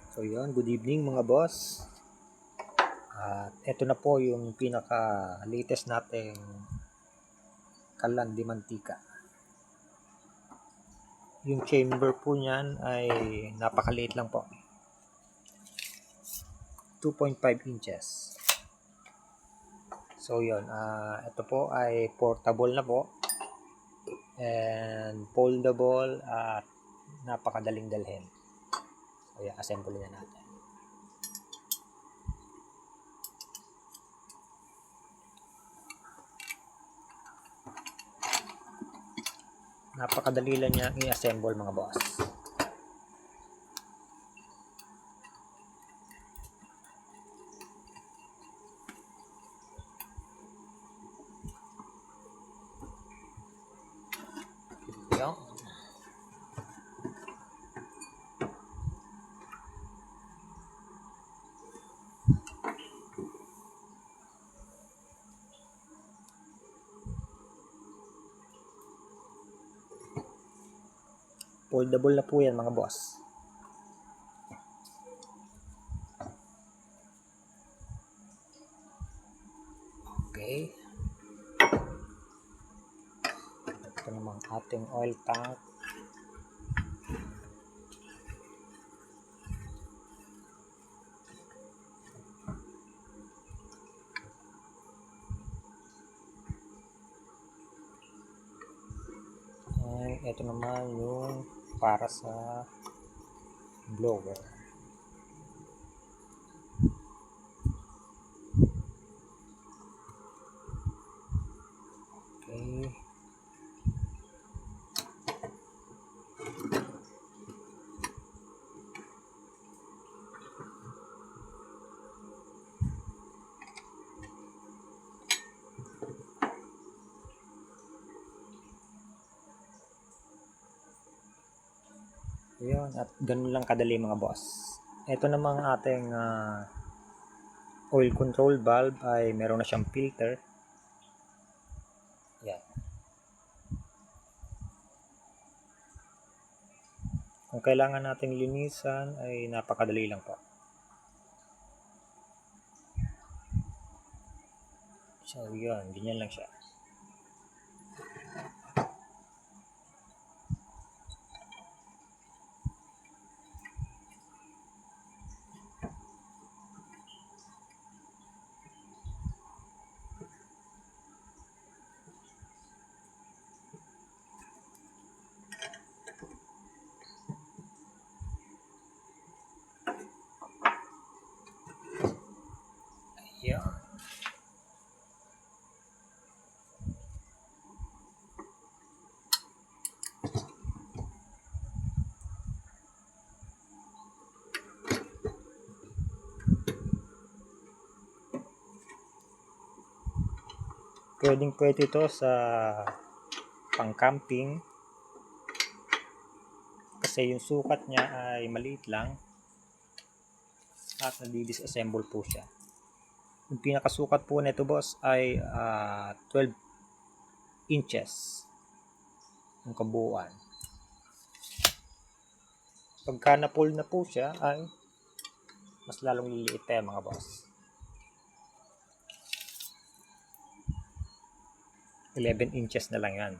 So yun, good evening mga boss. At ito na po yung pinaka latest nating kalan de mantika. Yung chamber po niyan ay napakaliit lang po. 2.5 inches. So yun, ito po ay portable na po. And foldable at napakadaling dalhin. So yan, assemble na natin. Napakadali lang niya i-assemble mga boss. Yan. Foldable na po yan mga boss. Okay. Ito namang ating oil tank. And ito naman yung para sa blower. Okay. Ayun, at ganun lang kadali mga boss. Ito namang ating oil control valve ay meron na siyang filter. Yan. Kung kailangan nating linisan ay napakadali lang po. So yun, ganyan lang siya. Yan. Pwede ito sa pang-camping kasi yung sukat niya ay maliit lang at nadi-disassemble po siya. Yung pinakasukat po nito boss ay 12 inches yung kabuuan. Pagka na-pull na po siya ay mas lalong liliit pa yan mga boss. 11 inches na lang yan.